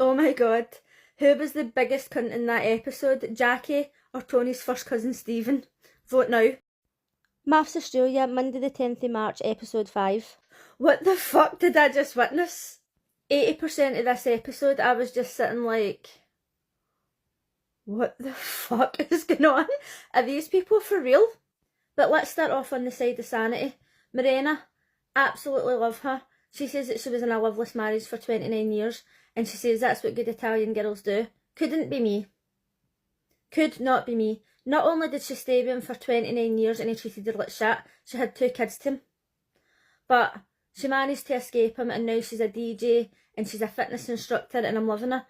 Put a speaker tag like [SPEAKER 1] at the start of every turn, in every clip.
[SPEAKER 1] Oh my god, who was the biggest cunt in that episode, Jackie or Tony's first cousin Stephen? Vote now. MAFS Australia, Monday the 10th of March, episode 5. What the fuck did I just witness? 80% of this episode I was just sitting like, what the fuck is going on? Are these people for real? But let's start off on the side of sanity. Morena, absolutely love her. She says that she was in a loveless marriage for 29 years, and she says that's what good Italian girls do. Couldn't be me. Could not be me. Not only did she stay with him for 29 years and he treated her like shit, she had 2 kids to him. But she managed to escape him, and now she's a DJ and she's a fitness instructor, and I'm loving her.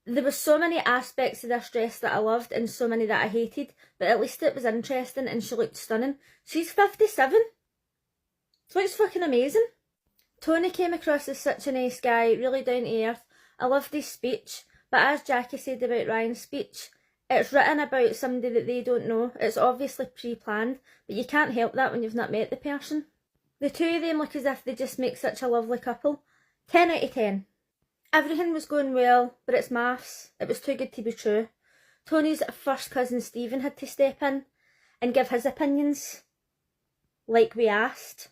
[SPEAKER 1] There were so many aspects of this dress that I loved and so many that I hated, but at least it was interesting and she looked stunning. She's 57. She looks fucking amazing. Tony came across as such a nice guy, really down to earth. I loved his speech, but as Jackie said about Ryan's speech, it's written about somebody that they don't know. It's obviously pre-planned, but you can't help that when you've not met the person. The two of them look as if they just make such a lovely couple. 10 out of 10. Everything was going well, but it's MAFS. It was too good to be true. Tony's first cousin Stephen had to step in and give his opinions, like we asked.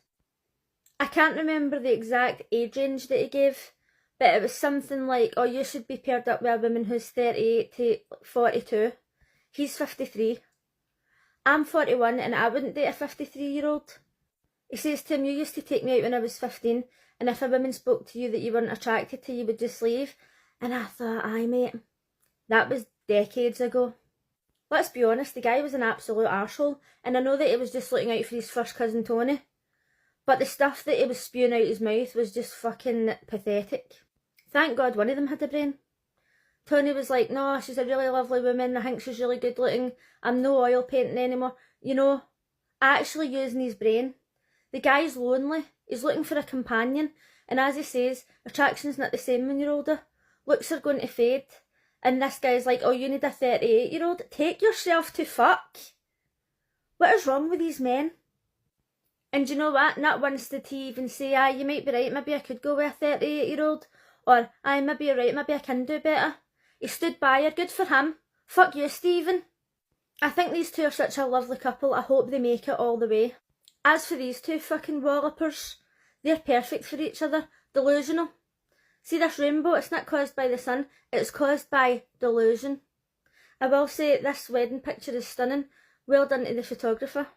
[SPEAKER 1] I can't remember the exact age range that he gave, but it was something like, oh, you should be paired up with a woman who's 38 to 42. He's 53. I'm 41 and I wouldn't date a 53-year-old. He says to him, you used to take me out when I was 15, and if a woman spoke to you that you weren't attracted to, you would just leave. And I thought, aye mate, that was decades ago. Let's be honest, the guy was an absolute arsehole, and I know that he was just looking out for his first cousin Tony. But the stuff that he was spewing out his mouth was just fucking pathetic. Thank God one of them had a brain. Tony was like, no, she's a really lovely woman, I think she's really good looking, I'm no oil painting anymore. You know, actually using his brain. The guy's lonely, he's looking for a companion, and as he says, attraction's not the same when you're older. Looks are going to fade. And this guy's like, oh, you need a 38-year-old? Take yourself to fuck. What is wrong with these men? And you know what? Not once did he even say, aye, you might be right, maybe I could go with a 38-year-old. Or, aye, maybe you're right, maybe I can do better. He stood by her, good for him. Fuck you, Stephen. I think these two are such a lovely couple, I hope they make it all the way. As for these two fucking wallopers, they're perfect for each other. Delusional. See this rainbow, it's not caused by the sun, it's caused by delusion. I will say this wedding picture is stunning. Well done to the photographer.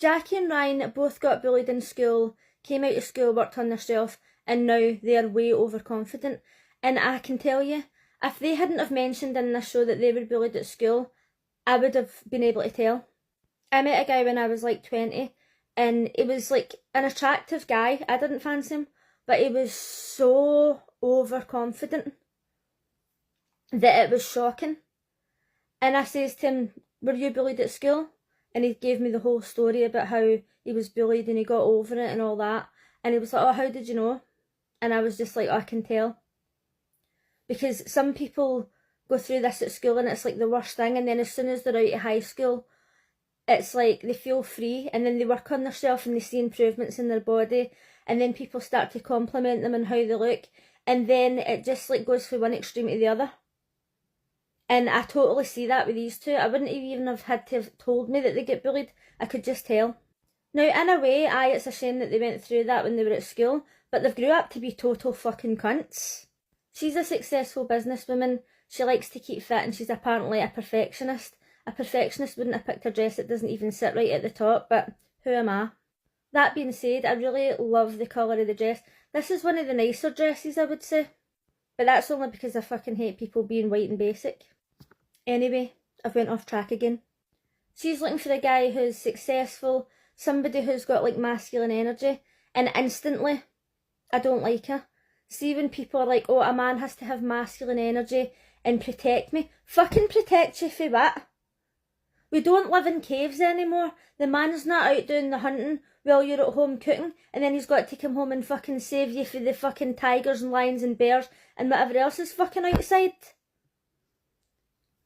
[SPEAKER 1] Jackie and Ryan both got bullied in school, came out of school, worked on themselves, and now they are way overconfident. And I can tell you, if they hadn't have mentioned in this show that they were bullied at school, I would have been able to tell. I met a guy when I was like 20, and he was like an attractive guy. I didn't fancy him, but he was so overconfident that it was shocking. And I says to him, were you bullied at school? And he gave me the whole story about how he was bullied and he got over it and all that. And he was like, oh, how did you know? And I was just like, oh, I can tell. Because some people go through this at school and it's like the worst thing. And then as soon as they're out of high school, it's like they feel free. And then they work on themselves and they see improvements in their body. And then people start to compliment them on how they look. And then it just like goes from one extreme to the other. And I totally see that with these two. I wouldn't even have had to have told me that they get bullied. I could just tell. Now, in a way, aye, it's a shame that they went through that when they were at school, but they've grew up to be total fucking cunts. She's a successful businesswoman. She likes to keep fit and she's apparently a perfectionist. A perfectionist wouldn't have picked a dress that doesn't even sit right at the top, but who am I? That being said, I really love the colour of the dress. This is one of the nicer dresses, I would say. But that's only because I fucking hate people being white and basic. Anyway, I've went off track again. She's looking for a guy who's successful, somebody who's got like masculine energy, and instantly, I don't like her. See when people are like, oh, a man has to have masculine energy and protect me. Fucking protect you for what? We don't live in caves anymore. The man's not out doing the hunting while you're at home cooking, and then he's got to come home and fucking save you for the fucking tigers and lions and bears and whatever else is fucking outside.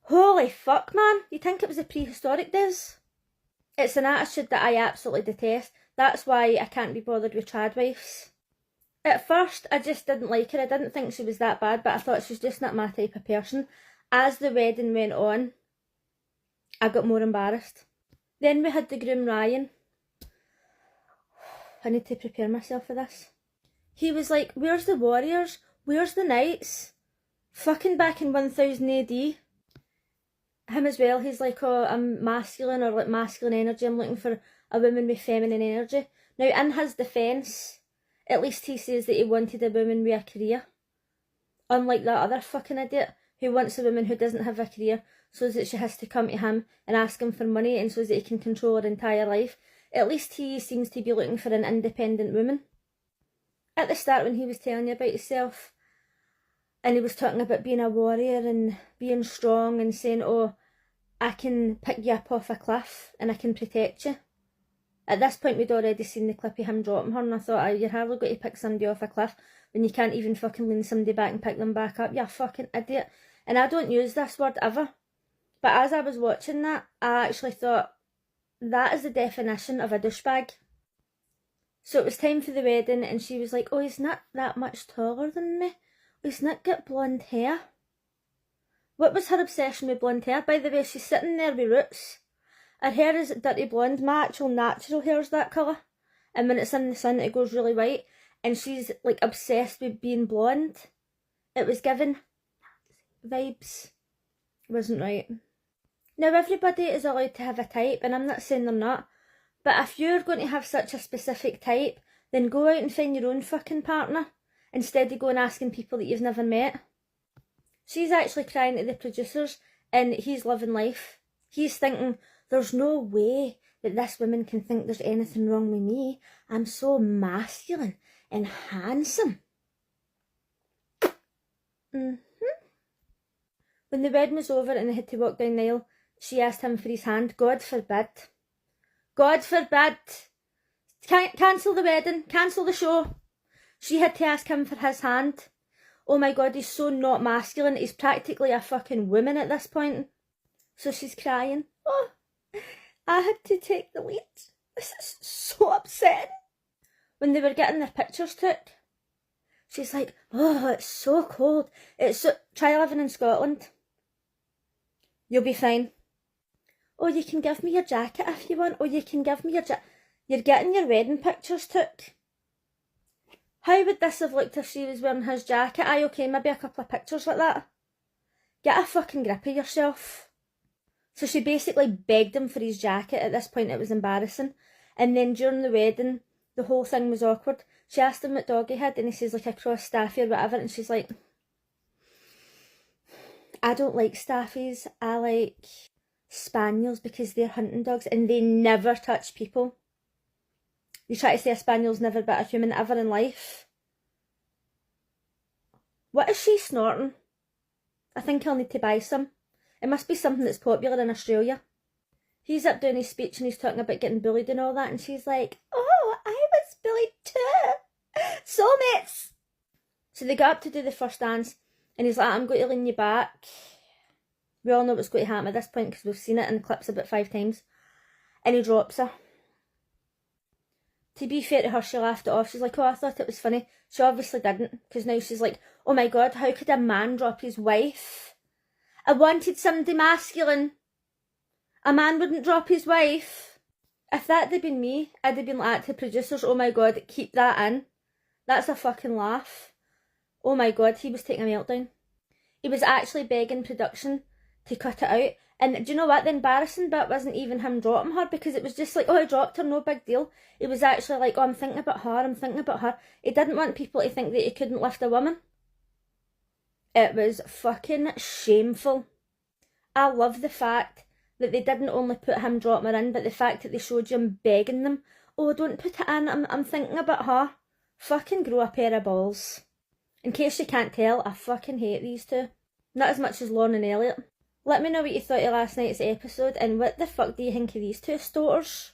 [SPEAKER 1] Holy fuck, man. You think it was the prehistoric days? It's an attitude that I absolutely detest. That's why I can't be bothered with tradwives. At first, I just didn't like her. I didn't think she was that bad, but I thought she was just not my type of person. As the wedding went on, I got more embarrassed. Then we had the groom Ryan. I need to prepare myself for this. He was like, where's the warriors? Where's the knights? Fucking back in 1000 AD. Him as well, he's like, oh, I'm masculine, or like masculine energy. I'm looking for a woman with feminine energy. Now, in his defence, at least he says that he wanted a woman with a career. Unlike that other fucking idiot who wants a woman who doesn't have a career, so that she has to come to him and ask him for money, and so that he can control her entire life. At least he seems to be looking for an independent woman. At the start, when he was telling you about himself, and he was talking about being a warrior and being strong and saying, oh, I can pick you up off a cliff and I can protect you. At this point, we'd already seen the clip of him dropping her, and I thought, oh, you're hardly going to pick somebody off a cliff when you can't even fucking lean somebody back and pick them back up. You're a fucking idiot. And I don't use this word ever. But as I was watching that, I actually thought, that is the definition of a douchebag. So it was time for the wedding, and she was like, oh, he's not that much taller than me. He's not got blonde hair. What was her obsession with blonde hair? By the way, she's sitting there with roots. Her hair is dirty blonde. My actual natural hair is that colour. And when it's in the sun, it goes really white. And she's like obsessed with being blonde. It was given vibes. It wasn't right. Now, everybody is allowed to have a type, and I'm not saying they're not. But if you're going to have such a specific type, then go out and find your own fucking partner, instead of going asking people that you've never met. She's actually crying to the producers, and he's loving life. He's thinking, there's no way that this woman can think there's anything wrong with me. I'm so masculine and handsome. When the wedding was over and they had to walk down the aisle, she asked him for his hand. God forbid. God forbid. Cancel the wedding. Cancel the show. She had to ask him for his hand. Oh my God, he's so not masculine. He's practically a fucking woman at this point. So she's crying. Oh, I had to take the lead. This is so upsetting. When they were getting their pictures took, she's like, oh, it's so cold. Try living in Scotland. You'll be fine. Oh, you can give me your jacket if you want. Oh, you can give me your jacket. You're getting your wedding pictures took. How would this have looked if she was wearing his jacket? Aye, okay, maybe a couple of pictures like that. Get a fucking grip of yourself. So she basically begged him for his jacket. At this point, it was embarrassing. And then during the wedding, the whole thing was awkward. She asked him what dog he had, and he says, like, a cross staffy or whatever, and she's like, I don't like staffies. I like spaniels because they're hunting dogs and they never touch people. You try to say a spaniel's never bit a human ever in life. What is she snorting? I think I'll need to buy some. It must be something that's popular in Australia. He's up doing his speech and he's talking about getting bullied and all that, and she's like, oh, I was bullied too. Soulmates. So they got up to do the first dance, and he's like, I'm going to lean you back. We all know what's going to happen at this point because we've seen it in the clips about 5 times. And he drops her. To be fair to her, she laughed it off. She's like, oh, I thought it was funny. She obviously didn't, because now she's like, oh my God, how could a man drop his wife? I wanted somebody masculine. A man wouldn't drop his wife. If that had been me, I'd have been like to the producers, oh my God, keep that in. That's a fucking laugh. Oh my God, he was taking a meltdown. He was actually begging production to cut it out. And do you know what? The embarrassing bit wasn't even him dropping her, because it was just like, oh, I dropped her, no big deal. It was actually like, oh, I'm thinking about her, I'm thinking about her. He didn't want people to think that he couldn't lift a woman. It was fucking shameful. I love the fact that they didn't only put him dropping her in, but the fact that they showed you him begging them, oh, don't put it in, I'm thinking about her. Fucking grow a pair of balls. In case you can't tell, I fucking hate these two. Not as much as Lauren and Elliot. Let me know what you thought of last night's episode, and what the fuck do you think of these two stoters?